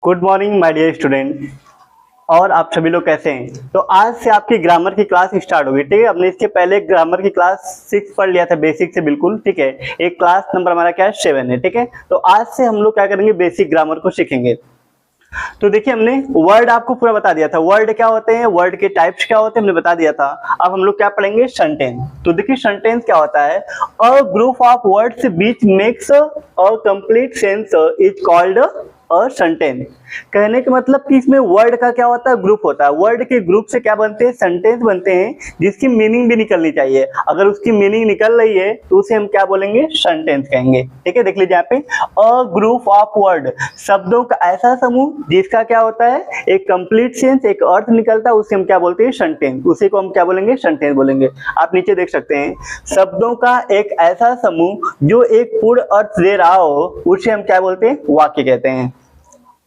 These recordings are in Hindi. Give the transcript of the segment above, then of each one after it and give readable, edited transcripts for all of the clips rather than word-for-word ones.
Good morning my dear student. और आप सभी लोग कैसे हैं? तो आज से आपकी ग्रामर की क्लास स्टार्ट होगी। ठीक है, हमने इसके पहले ग्रामर की क्लास 6 पढ़ लिया था, बेसिक से बिल्कुल। ठीक है, एक क्लास नंबर हमारा क्या है 7 है। ठीक है, तो आज से हम लोग क्या करेंगे, बेसिक ग्रामर को सीखेंगे। तो देखिए, हमने वर्ड आपको पूरा बता दिया था, वर्ड क्या होते हैं, वर्ड के टाइप्स क्या होते हैं, हमने बता दिया था। अब हम लोग क्या पढ़ेंगे, सेंटेंस। तो देखिए सेंटेंस क्या होता है, a group of words which makes a complete sense is called a sentence. कहने का मतलब कि इसमें वर्ड का क्या होता है, ग्रुप होता है। वर्ड के ग्रुप से क्या बनते हैं, सेंटेंस बनते हैं, जिसकी मीनिंग भी निकलनी चाहिए। अगर उसकी मीनिंग निकल रही है तो उसे हम क्या बोलेंगे, सेंटेंस कहेंगे। ठीक है, देख लीजिए यहाँ पे, अ ग्रुप ऑफ वर्ड, शब्दों का ऐसा समूह जिसका क्या होता है, एक कंप्लीट सेंस, एक अर्थ निकलता है, उसे हम क्या बोलते हैं, सेंटेंस। उसी को हम क्या बोलेंगे, सेंटेंस बोलेंगे। आप नीचे देख सकते हैं, शब्दों का एक ऐसा समूह जो एक पूर्ण अर्थ दे रहा हो, उसे हम क्या बोलते हैं, वाक्य कहते हैं।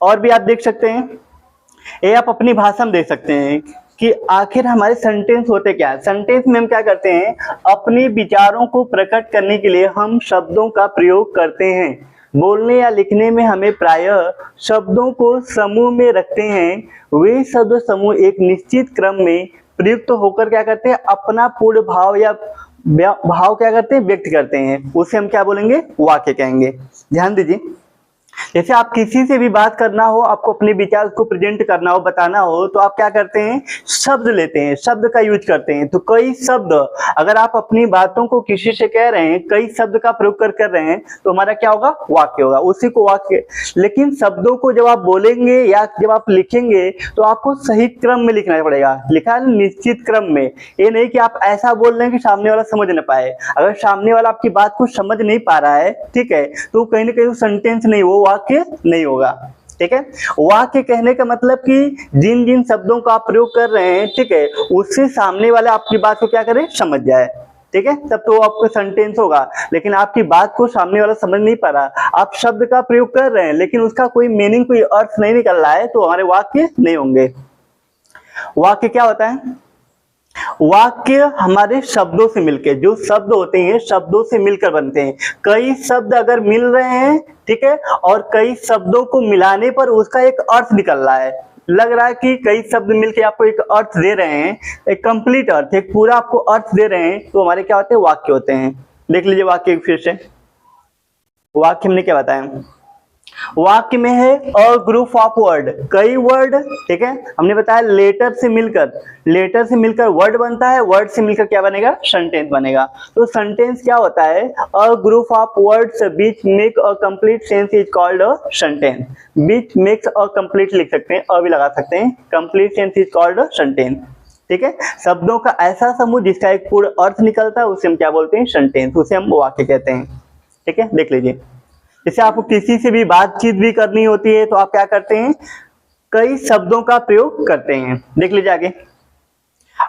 और भी आप देख सकते हैं, ये आप अपनी भाषा में देख सकते हैं कि आखिर हमारे सेंटेंस होते क्या है। सेंटेंस में हम क्या करते हैं, अपने विचारों को प्रकट करने के लिए हम शब्दों का प्रयोग करते हैं। बोलने या लिखने में हमें प्रायः शब्दों को समूह में रखते हैं। वे शब्द समूह एक निश्चित क्रम में प्रयुक्त होकर क्या करते हैं, अपना पूर्ण भाव या भाव क्या करते हैं, व्यक्त करते हैं। उसे हम क्या बोलेंगे, वाक्य कहेंगे। ध्यान दीजिए, जैसे आप किसी से भी बात करना हो, आपको अपने विचार को प्रेजेंट करना हो, बताना हो, तो आप क्या करते हैं, शब्द लेते हैं, शब्द का यूज करते हैं। तो कई शब्द, अगर आप अपनी बातों को किसी से कह रहे हैं, कई शब्द का प्रयोग कर रहे हैं, तो हमारा क्या होगा, वाक्य होगा। उसी को वाक्य। लेकिन शब्दों को जब आप बोलेंगे या जब आप लिखेंगे तो आपको सही क्रम में लिखना पड़ेगा। लिखा है निश्चित क्रम में। ये नहीं कि आप ऐसा बोल रहे हैं कि सामने वाला समझ न पाए। अगर सामने वाला आपकी बात को समझ नहीं पा रहा है, ठीक है, तो कहीं ना कहीं सेंटेंस नहीं, वो वाक्य नहीं होगा। ठीक है, वाक्य कहने का मतलब कि जिन जिन शब्दों का आप प्रयोग कर रहे हैं, ठीक है, उससे सामने वाला आपकी बात को क्या करे, समझ जाए। ठीक है, तब तो आपका सेंटेंस होगा। लेकिन आपकी बात को सामने वाला समझ नहीं पा रहा, आप शब्द का प्रयोग कर रहे हैं लेकिन उसका कोई मीनिंग, कोई अर्थ नहीं निकल रहा है, तो हमारे वाक्य नहीं होंगे। वाक्य क्या होता है, वाक्य हमारे शब्दों से मिलकर, जो शब्द होते हैं शब्दों से मिलकर बनते हैं। कई शब्द अगर मिल रहे हैं, ठीक है, और कई शब्दों को मिलाने पर उसका एक अर्थ निकल रहा है, लग रहा है कि कई शब्द मिलकर आपको एक अर्थ दे रहे हैं, एक कंप्लीट अर्थ, एक पूरा आपको अर्थ दे रहे हैं, तो हमारे क्या होते हैं, वाक्य होते हैं। देख लीजिए वाक्य फिर से। वाक्य हमने क्या बताया, वाक्य में है अ ग्रुप ऑफ वर्ड, कई वर्ड। ठीक है, हमने बताया लेटर से मिलकर वर्ड बनता है, वर्ड से मिलकर क्या बनेगा, सेंटेंस बनेगा। तो सेंटेंस क्या होता है, a group of words which make a complete sense is called a sentence. Which makes a complete लिख सकते हैं, अ भी लगा सकते हैं, complete sense is called a sentence. ठीक है, शब्दों का ऐसा समूह जिसका एक पूर्ण अर्थ निकलता है, उसे हम क्या बोलते हैं, सेंटेंस। उसे हम वाक्य कहते हैं। ठीक है, देख लीजिए, जैसे आपको किसी से भी बातचीत भी करनी होती है तो आप क्या करते हैं, कई शब्दों का प्रयोग करते हैं। देख लीजिए आगे।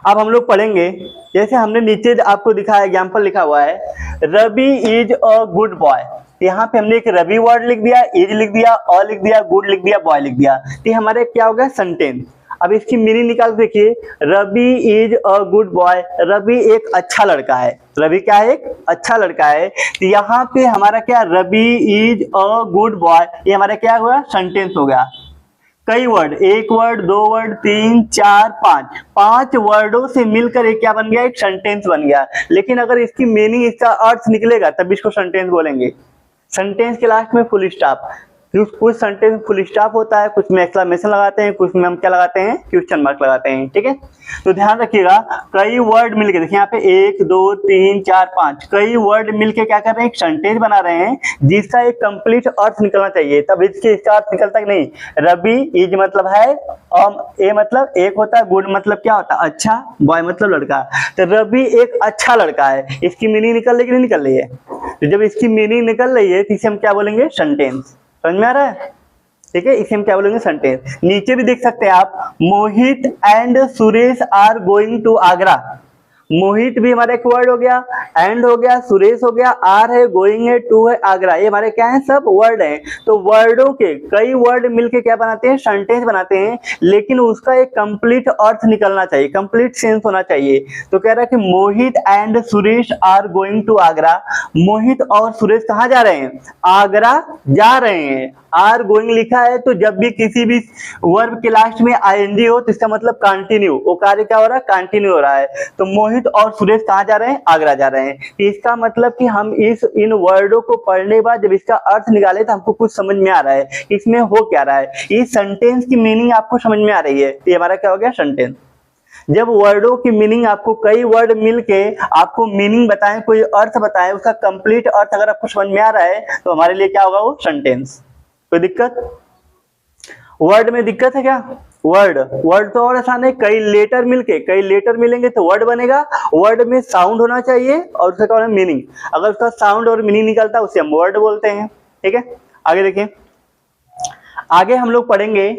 अब हम लोग पढ़ेंगे, जैसे हमने नीचे आपको दिखाया, एग्जाम्पल लिखा हुआ है, Ravi is a good boy. यहाँ पे हमने एक रवि वर्ड लिख दिया, इज लिख दिया, अ लिख दिया, गुड लिख दिया, बॉय लिख दिया। तो हमारे क्या हो गया, सेंटेंस। अब इसकी मीनिंग निकाल देखिए, Ravi is a good boy, Ravi एक अच्छा लड़का है। रवि क्या है, एक अच्छा लड़का है। तो यहाँ पे हमारा क्या, Ravi is a good boy, ये हमारा क्या हुआ, सेंटेंस हो गया। कई वर्ड, एक वर्ड, दो वर्ड, तीन, चार, पांच वर्डों से मिलकर एक क्या बन गया, एक सेंटेंस बन गया। लेकिन अगर इसकी मीनिंग, इसका अर्थ निकलेगा तब इसको सेंटेंस बोलेंगे। सेंटेंस के लास्ट में फुल स्टॉप। कुछ सेंटेंस फुल स्टॉप होता है, कुछ में एक्सक्लेमेशन लगाते हैं, कुछ में हम क्या लगाते हैं, क्वेश्चन मार्क लगाते हैं। ठीक है, तो ध्यान रखिएगा, कई वर्ड मिलके, देखिए यहाँ पे 1 2 3 4 5, कई वर्ड मिलके क्या कर रहे हैं, एक सेंटेंस बना रहे हैं जिसका एक कंप्लीट अर्थ निकलना चाहिए। तब इसका अर्थ निकलता कि नहीं, रवि इज मतलब है, ए मतलब एक होता है, गुड मतलब क्या होता है, अच्छा, बॉय मतलब लड़का। तो रवि एक अच्छा लड़का है, इसकी मीनिंग निकल रही कि नहीं निकल रही है। तो जब इसकी मीनिंग निकल रही है तो इसे हम क्या बोलेंगे, सेंटेंस। समझ में आ रहा है। ठीक है, इसे हम क्या बोलेंगे, सेंटेंस। नीचे भी देख सकते हैं आप, Mohit and Suresh are going to Agra. Mohit भी हमारा एक वर्ड हो गया, एंड हो गया, सुरेश हो गया, आर है, गोइंग है, टू है, आगरा, ये हमारे क्या है, सब वर्ड हैं। तो वर्डों के कई वर्ड मिलके क्या बनाते हैं, सेंटेंस बनाते हैं। लेकिन उसका एक कंप्लीट अर्थ निकलना चाहिए, कंप्लीट सेंस होना चाहिए। तो कह रहा है कि Mohit and Suresh are going to Agra. Mohit और सुरेश कहाँ जा रहे हैं, आगरा जा रहे हैं। आर गोइंग लिखा है तो जब भी किसी भी वर्ब के लास्ट में आईएनजी हो तो इसका मतलब कंटिन्यू, वो कार्य क्या हो रहा है, कंटिन्यू हो रहा है। तो मोहित और सुरेश कहाँ जा रहे हैं, आगरा जा रहे हैं। तो इसका मतलब कि हम इन वर्डों को पढ़ने के बाद जब इसका अर्थ निकाले तो हमको कुछ समझ में आ रहा है इसमें हो क्या रहा है, इस सेंटेंस की मीनिंग आपको समझ में आ रही है, ये हमारा क्या हो गया, सेंटेंस। जब वर्डों की मीनिंग आपको कई वर्ड मिलके आपको मीनिंग बताएं, कोई अर्थ बताएं, उसका कंप्लीट अर्थ अगर आपको समझ में आ रहा है तो हमारे लिए क्या होगा, वो सेंटेंस। कोई दिक्कत, वर्ड में दिक्कत है क्या? वर्ड तो और आसान है, कई लेटर मिलेंगे तो वर्ड बनेगा। वर्ड में साउंड होना चाहिए और उसका क्या होना, मीनिंग। अगर उसका साउंड और मीनिंग निकलता है उसे हम वर्ड बोलते हैं। ठीक है, आगे देखिए, आगे हम लोग पढ़ेंगे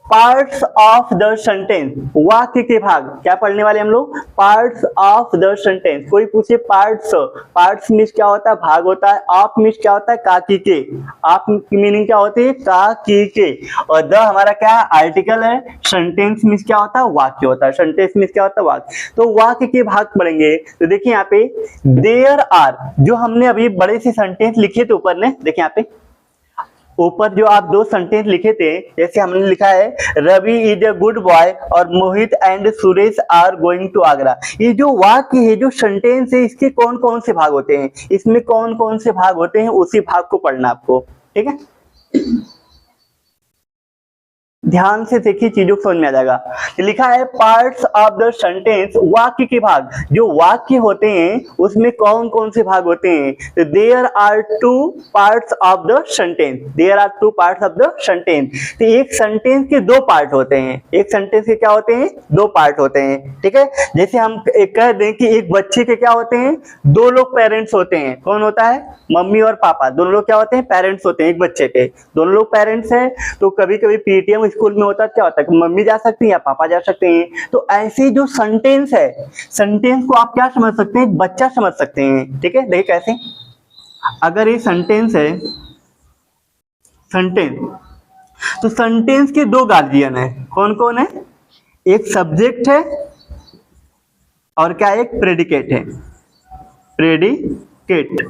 पार्ट्स ऑफ द सेंटेंस, वाक्य के भाग। क्या पढ़ने वाले हम लोग, पार्ट्स ऑफ द सेंटेंस। कोई पूछे पार्ट्स मीन्स क्या होता है, भाग होता है। ऑफ मीन्स क्या होता है, का की के। ऑफ की मीनिंग क्या होती है, का की के। और द हमारा क्या है, आर्टिकल है। सेंटेंस मीन्स क्या होता है, वाक्य होता है। सेंटेंस मीन्स क्या होता है, वाक्य। तो वाक्य के भाग पढ़ेंगे तो देखिए यहाँ पे देयर आर, जो हमने अभी बड़े से सेंटेंस लिखे थे ऊपर ने, देखिए यहाँ पे ऊपर जो आप दो सेंटेंस लिखे थे, जैसे हमने लिखा है Ravi is a good boy और Mohit and Suresh are going to Agra. ये जो वाक्य है, जो सेंटेंस है, इसके कौन कौन से भाग होते हैं, इसमें कौन कौन से भाग होते हैं, उसी भाग को पढ़ना आपको। ठीक है, ध्यान से देखिए, चीजों को समझ में आ जाएगा। लिखा है पार्ट्स ऑफ द सेंटेंस, वाक्य के भाग। जो वाक्य होते हैं उसमें कौन कौन से भाग होते हैं, तो there are two parts of the sentence, there are two parts of the sentence. तो एक सेंटेंस के दो पार्ट होते हैं, एक सेंटेंस के क्या होते हैं, दो पार्ट होते हैं। ठीक है, जैसे हम कह दें कि एक बच्चे के क्या होते हैं, दो लोग पेरेंट्स होते हैं। कौन होता है, मम्मी और पापा, दोनों लोग क्या होते हैं, पेरेंट्स होते हैं एक बच्चे के, दोनों लोग पेरेंट्स हैं। तो कभी कभी पीटीएम स्कूल में होता है, क्या होता है कि मम्मी जा सकती है या पापा जा सकते हैं। तो ऐसे जो सेंटेंस है, सेंटेंस को आप क्या समझ सकते हैं, एक बच्चा समझ सकते हैं। ठीक है, देखिए कैसे, अगर ये सेंटेंस है, सेंटेंस, तो सेंटेंस के दो गार्जियन है। कौन कौन है, एक सब्जेक्ट है और क्या, एक प्रेडिकेट है। प्रेडिकेट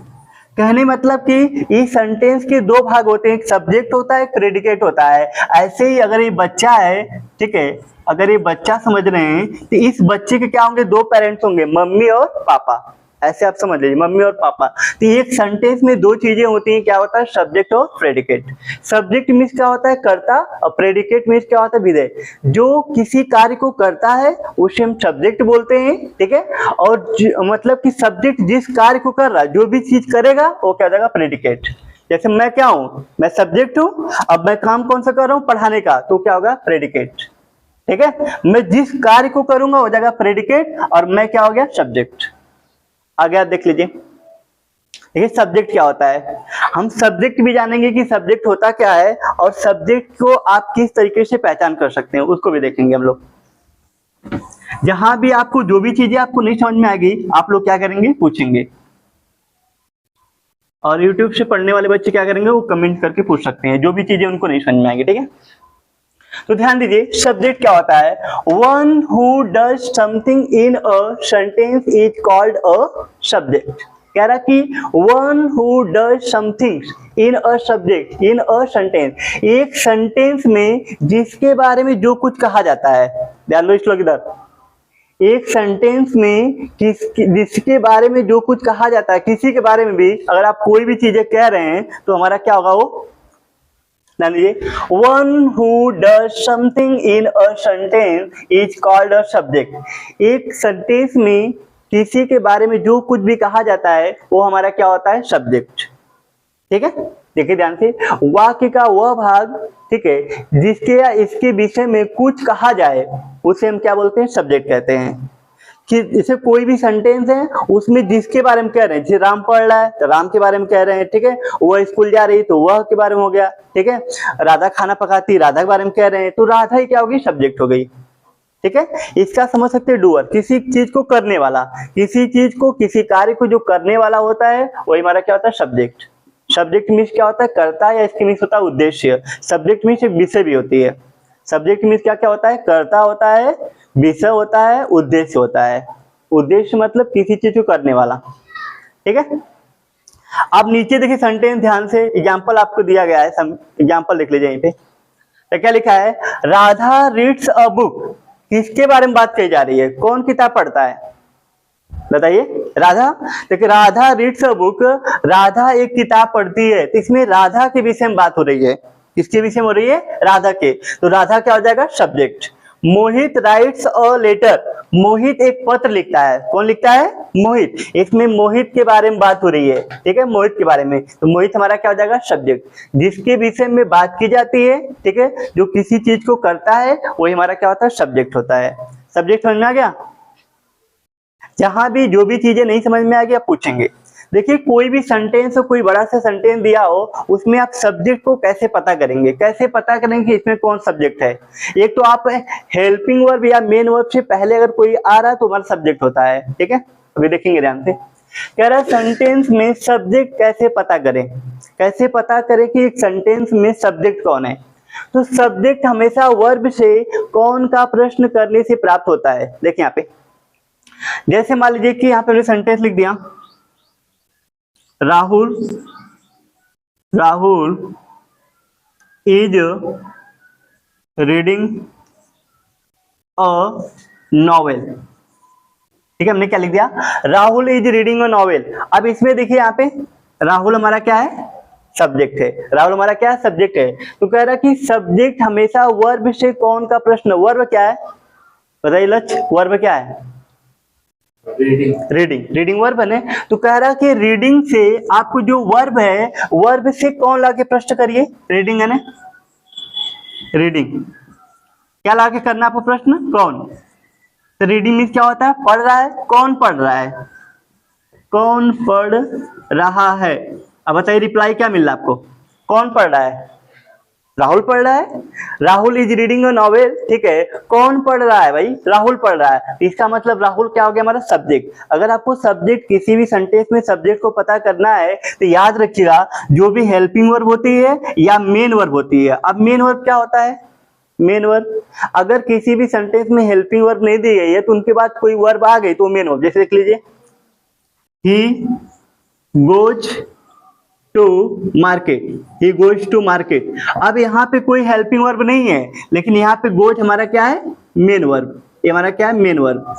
कहने मतलब कि इस सेंटेंस के दो भाग होते हैं, एक सब्जेक्ट होता है, एक प्रेडिकेट होता है। ऐसे ही अगर ये बच्चा है, ठीक है, अगर ये बच्चा समझ रहे हैं तो इस बच्चे के क्या होंगे, दो पेरेंट्स होंगे, मम्मी और पापा। ऐसे आप समझ लीजिए, मम्मी और पापा। तो एक सेंटेंस में दो चीजें होती हैं, क्या होता है, सब्जेक्ट और प्रेडिकेट। सब्जेक्ट मीन्स क्या होता है, कर्ता, और प्रेडिकेट मीन्स क्या होता है, विधेय। जो किसी कार्य को करता है उसे हम सब्जेक्ट बोलते हैं। ठीक है, और मतलब कि सब्जेक्ट जिस कार्य को कर रहा है, जो भी चीज करेगा वो क्या हो जाएगा, प्रेडिकेट। जैसे मैं क्या हूं, मैं सब्जेक्ट हूं, अब मैं काम कौन सा कर रहा हूं, पढ़ाने का, तो क्या होगा, प्रेडिकेट। ठीक है, मैं जिस कार्य को करूंगा हो जाएगा प्रेडिकेट, और मैं क्या हो गया, सब्जेक्ट। आगे आप देख लीजिए, देखिए सब्जेक्ट क्या होता है। हम सब्जेक्ट भी जानेंगे कि सब्जेक्ट होता क्या है, और सब्जेक्ट को आप किस तरीके से पहचान कर सकते हैं उसको भी देखेंगे हम लोग। जहां भी आपको जो भी चीजें आपको नहीं समझ में आएगी, आप लोग क्या करेंगे, पूछेंगे। और YouTube से पढ़ने वाले बच्चे क्या करेंगे, वो कमेंट करके पूछ सकते हैं जो भी चीजें उनको नहीं समझ में आएगी। ठीक है, तो ध्यान दीजिए, सब्जेक्ट क्या होता है, one who does something in a sentence is called a subject. कह रहा कि one who does something in a subject, in a sentence, एक सेंटेंस में जिसके बारे में जो कुछ कहा जाता है। ध्यान दो इस लोग इधर, एक सेंटेंस में जिसके बारे में जो कुछ कहा जाता है, किसी के बारे में भी अगर आप कोई भी चीजें कह रहे हैं तो हमारा क्या होगा, वो one who does something in a sentence is called a subject. एक सेंटेंस में किसी के बारे में जो कुछ भी कहा जाता है वो हमारा क्या होता है, सब्जेक्ट। ठीक है, देखिए ध्यान से, वाक्य का वह भाग, ठीक है, जिसके या इसके विषय में कुछ कहा जाए उसे हम क्या बोलते हैं, सब्जेक्ट कहते हैं। कि जैसे कोई भी सेंटेंस है उसमें जिसके बारे में कह रहे हैं, जैसे राम पढ़ रहा है तो राम के बारे में कह रहे हैं। ठीक है, वह स्कूल जा रही तो वह के बारे में हो गया। ठीक है, राधा खाना पकाती, राधा के बारे में कह रहे हैं, तो राधा ही क्या होगी, सब्जेक्ट हो गई। ठीक है, इसका समझ सकते हैं, डूअर, किसी चीज को करने वाला, किसी चीज को, किसी कार्य को जो करने वाला होता है वही हमारा क्या होता है, सब्जेक्ट। सब्जेक्ट मीन्स क्या होता है, कर्ता, या इसके मीन्स होता है उद्देश्य। सब्जेक्ट मीन्स एक विषय भी होती है। सब्जेक्ट मीन्स क्या क्या होता है, कर्ता होता है, विषय होता है, उद्देश्य होता है। उद्देश्य मतलब किसी चीज को करने वाला। ठीक है, अब नीचे देखिए सेंटेंस, ध्यान से एग्जांपल आपको दिया गया है, एग्जांपल देख लीजिए यहीं पे। तो क्या लिखा है, राधा रीड्स अ बुक। किसके बारे में बात कही जा रही है, कौन किताब पढ़ता है बताइए, राधा। देखिए Radha reads a book, Radha एक किताब पढ़ती है, तो इसमें राधा के विषय में बात हो रही है। किसके विषय में हो रही है, राधा के। तो राधा क्या हो जाएगा, subject. Mohit writes a letter, Mohit एक पत्र लिखता है। कौन लिखता है, मोहित। इसमें मोहित के बारे में बात हो रही है, ठीक है, मोहित के बारे में। तो मोहित हमारा क्या हो जाएगा, सब्जेक्ट। जिसके विषय में बात की जाती है, ठीक है, जो किसी चीज को करता है, वही हमारा क्या होता है, सब्जेक्ट होता है। सब्जेक्ट समझ में आ गया। जहां भी जो भी चीजें नहीं समझ में आ गई आप पूछेंगे। देखिए कोई भी सेंटेंस हो, कोई बड़ा सा सेंटेंस दिया हो, उसमें आप सब्जेक्ट को कैसे पता करेंगे, कैसे पता करेंगे कि इसमें कौन सब्जेक्ट है। एक तो आप हेल्पिंग वर्ब या मेन वर्ब से पहले अगर कोई आ रहा है तो हमारा सब्जेक्ट होता है, ठीक है। अभी देखेंगे ध्यान से, कह रहा है सेंटेंस में सब्जेक्ट कैसे पता करें, कैसे पता करें कि एक सेंटेंस में सब्जेक्ट कौन है। तो सब्जेक्ट हमेशा वर्ब से कौन का प्रश्न करने से प्राप्त होता है। देखिए यहाँ पे, जैसे मान लीजिए कि यहाँ पे सेंटेंस लिख दिया, Rahul is reading a novel. ठीक है, हमने क्या लिख दिया, Rahul is reading a novel. अब इसमें देखिए यहाँ पे राहुल हमारा क्या है, सब्जेक्ट है। राहुल हमारा क्या है, सब्जेक्ट है। तो कह रहा कि सब्जेक्ट हमेशा वर्ब से कौन का प्रश्न, वर्ब क्या है बताइए लक्ष्य, वर्ब क्या है, रीडिंग वर्ब है। तो कह रहा कि रीडिंग से आपको जो वर्ब है, वर्ब से कौन लाके प्रश्न करिए, रीडिंग है ना, रीडिंग क्या लाके करना आपको प्रश्न, कौन। तो रीडिंग मीन्स क्या होता है, पढ़ रहा है, कौन पढ़ रहा है, कौन पढ़ रहा है। अब बताइए रिप्लाई क्या मिल रहा है आपको, कौन पढ़ रहा है, राहुल पढ़ रहा है। Rahul is reading a novel, ठीक है, कौन पढ़ रहा है भाई, राहुल पढ़ रहा है। इसका मतलब राहुल क्या हो गया, हमारा सब्जेक्ट। अगर आपको सब्जेक्ट किसी भी सेंटेंस में सब्जेक्ट को पता करना है तो याद रखिएगा, जो भी हेल्पिंग वर्ब होती है या मेन वर्ब होती है। अब मेन वर्ब क्या होता है, मेन वर्ब। अगर किसी भी सेंटेंस में हेल्पिंग वर्ब नहीं दी गई है तो उनके बाद कोई वर्ब आ गई तो मेन वर्ब। जैसे देख लीजिए, he goes to market, he goes to market. अब यहाँ पे कोई हेल्पिंग वर्ब नहीं है, लेकिन यहाँ पे गोज हमारा क्या है, मेन वर्ब। ये हमारा क्या है, मेन वर्ब।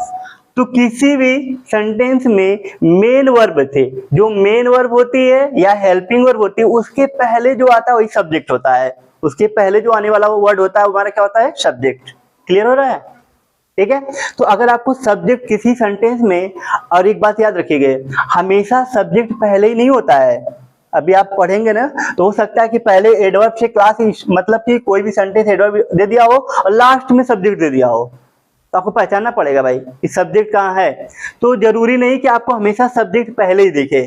तो किसी भी सेंटेंस में मेन वर्ब थे, जो मेन वर्ब होती है या हेल्पिंग वर्ब होती है, उसके पहले जो आता है वही सब्जेक्ट होता है। उसके पहले जो आने वाला वो वर्ड होता है हमारा क्या होता है, सब्जेक्ट। क्लियर हो रहा है, ठीक है। तो अगर आपको सब्जेक्ट किसी सेंटेंस में, और एक बात याद रखिएगा, हमेशा सब्जेक्ट पहले ही नहीं होता है। अभी आप पढ़ेंगे ना तो हो सकता है कि पहले एडवर्ब से क्लास, मतलब कि कोई भी सेंटेंस एडवर्ब दे दिया हो और लास्ट में सब्जेक्ट दे दिया हो, तो आपको पहचानना पड़ेगा भाई कि सब्जेक्ट कहाँ है। तो जरूरी नहीं कि आपको हमेशा सब्जेक्ट पहले ही दिखे,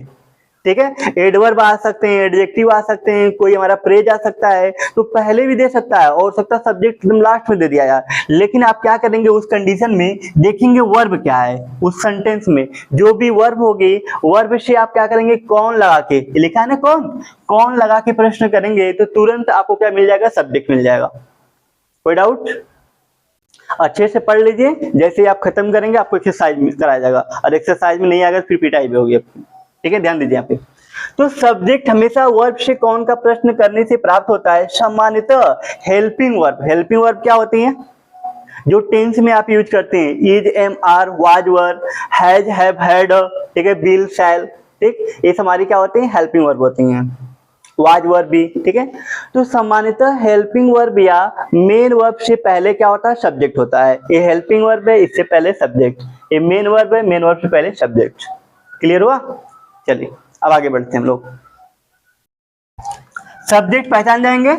ठीक है। एडवर्ब आ सकते हैं, एडजेक्टिव आ सकते हैं, कोई हमारा प्रेज आ सकता है, तो पहले भी दे सकता है, और सकता है सब्जेक्ट एकदम लास्ट में दे दिया यार। लेकिन आप क्या करेंगे, उस कंडीशन में देखेंगे वर्ब क्या है उस सेंटेंस में। जो भी वर्ब होगी, वर्ब से आप क्या करेंगे, कौन लगा के, लिखा है ना कौन लगा के प्रश्न करेंगे, तो तुरंत आपको क्या मिल जाएगा, सब्जेक्ट मिल जाएगा। कोई डाउट, अच्छे से पढ़ लीजिए। जैसे आप खत्म करेंगे आपको एक्सरसाइज कराया जाएगा, और एक्सरसाइज में नहीं आएगा फिर पिटाई भी होगी, ठीक है, ध्यान दीजिए यहाँ पे। तो सब्जेक्ट हमेशा वर्ब से कौन का प्रश्न करने से प्राप्त होता है, सामान्यतः हेल्पिंग वर्ब। हेल्पिंग वर्ब क्या होती है, जो टेंस में आप यूज करते हैं, is, am, are, was, were, has, have, had, ठीक है, विल, शैल, ठीक, ये हमारी क्या होती है, हेल्पिंग वर्ब होती हैं। वाज वर्ब भी, ठीक है। तो सामान्यतः हेल्पिंग वर्ब या मेन वर्ब से पहले क्या होता है, सब्जेक्ट होता है। ये हेल्पिंग वर्ब है, इससे पहले सब्जेक्ट। ये मेन वर्ब है, मेन वर्ब से पहले सब्जेक्ट। क्लियर हुआ, चलिए अब आगे बढ़ते हैं हम लोग। सब्जेक्ट पहचान जाएंगे।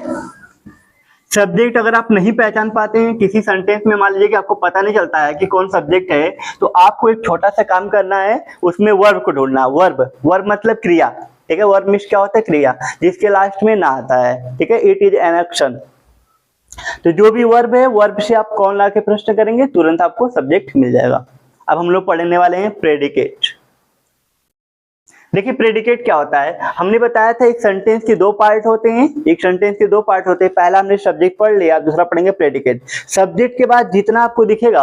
सब्जेक्ट अगर आप नहीं पहचान पाते हैं किसी सेंटेंस में, मान लीजिए कि आपको पता नहीं चलता है कि कौन सब्जेक्ट है, तो आपको एक छोटा सा काम करना है, उसमें वर्ब को ढूंढना। वर्ब मतलब क्रिया, ठीक है। वर्ब मीन्स क्या होता है, क्रिया, जिसके लास्ट में ना आता है, ठीक है। It is an action. तो जो भी वर्ब है, वर्ब से आप कौन ला के प्रश्न करेंगे, तुरंत आपको सब्जेक्ट मिल जाएगा। अब हम लोग पढ़ने वाले हैं प्रेडिकेट। देखिए प्रेडिकेट क्या होता है, हमने बताया था एक सेंटेंस के दो पार्ट होते हैं, एक सेंटेंस के दो पार्ट होते हैं। पहला हमने सब्जेक्ट पढ़ लिया, दूसरा पढ़ेंगे प्रेडिकेट। सब्जेक्ट के बाद जितना आपको दिखेगा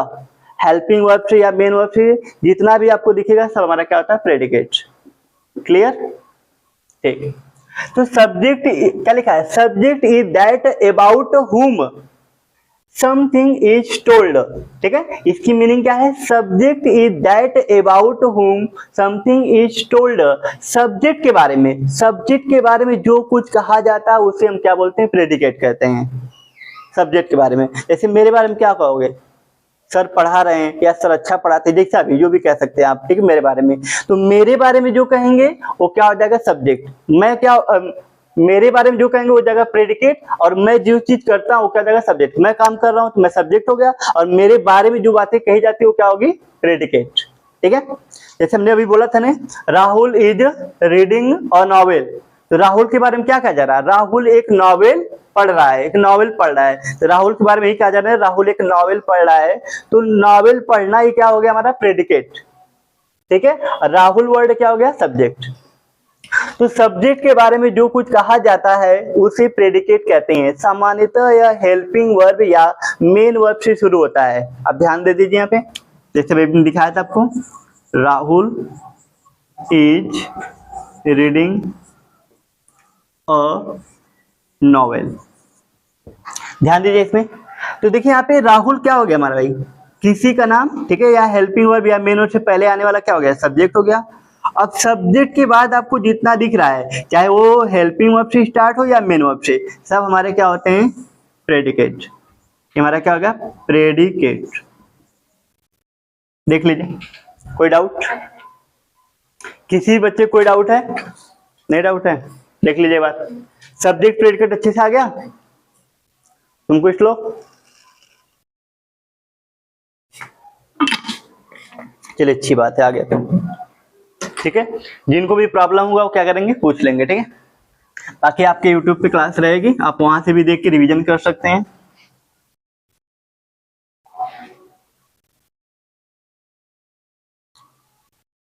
हेल्पिंग वर्ब से या मेन वर्ब से, जितना भी आपको दिखेगा सब हमारा क्या होता है, प्रेडिकेट। क्लियर, ठीक, तो सब्जेक्ट क्या लिखा है, सब्जेक्ट इज दैट अबाउट हुम समथिंग इज टोल्ड। ठीक है, इसकी मीनिंग क्या है, सब्जेक्ट इज दैट अबाउट हुम समथिंग इज टोल्ड। सब्जेक्ट के बारे में, सब्जेक्ट के बारे में जो कुछ कहा जाता है उसे हम क्या बोलते हैं, प्रेडिकेट कहते हैं। सब्जेक्ट के बारे में, जैसे मेरे बारे में क्या कहोगे, सर पढ़ा रहे हैं या सर अच्छा पढ़ाते हैं, जैसा भी जो भी कह सकते हैं आप। ठीक है, मेरे बारे में, तो मेरे बारे में जो कहेंगे वो क्या हो जाएगा, सब्जेक्ट। मैं क्या मेरे बारे में जो कहेंगे वो जाएगा प्रेडिकेट, और मैं जो चीज करता हूँ वो क्या जाएगा, सब्जेक्ट। मैं काम कर रहा हूँ तो मैं सब्जेक्ट हो गया, और मेरे बारे में जो बातें कही जाती है वो क्या होगी, प्रेडिकेट। ठीक है, जैसे हमने अभी बोला था ना, Rahul is reading a novel, तो राहुल के बारे में क्या कहा जा रहा है, राहुल एक नॉवेल पढ़ रहा है, एक नॉवेल पढ़ रहा है, तो राहुल के बारे में ही कहा जा रहा है, राहुल एक नॉवेल पढ़ रहा है, तो नॉवेल पढ़ना ये क्या हो गया हमारा, प्रेडिकेट। ठीक है, राहुल वर्ड क्या हो गया, सब्जेक्ट। तो सब्जेक्ट के बारे में जो कुछ कहा जाता है उसे प्रेडिकेट कहते हैं। सामान्यतः यह हेल्पिंग वर्ब या मेन वर्ब से शुरू होता है। अब ध्यान दे दीजिए यहाँ पे, जैसे मैंने दिखाया था आपको, Rahul is reading a novel. ध्यान दीजिए इसमें, तो देखिए यहाँ पे राहुल क्या हो गया हमारा भाई, किसी का नाम। ठीक है, या हेल्पिंग वर्ब या मेन वर्ब से पहले आने वाला क्या हो गया, सब्जेक्ट हो गया। अब सब्जेक्ट के बाद आपको जितना दिख रहा है, चाहे वो हेल्पिंग वर्ब से स्टार्ट हो या मेन वर्ब से, सब हमारे क्या होते हैं, प्रेडिकेट। हमारा क्या होगा, प्रेडिकेट। देख लीजिए, कोई डाउट, किसी बच्चे कोई डाउट है, नहीं डाउट है, देख लीजिए बात। सब्जेक्ट प्रेडिकेट अच्छे से आ गया, तुम पूछ लो। चलिए अच्छी बात है, आ गया तुम। ठीक है, जिनको भी प्रॉब्लम होगा वो क्या करेंगे, पूछ लेंगे। ठीक है, ताकि आपके YouTube पे क्लास रहेगी, आप वहां से भी देख के रिवीजन कर सकते हैं।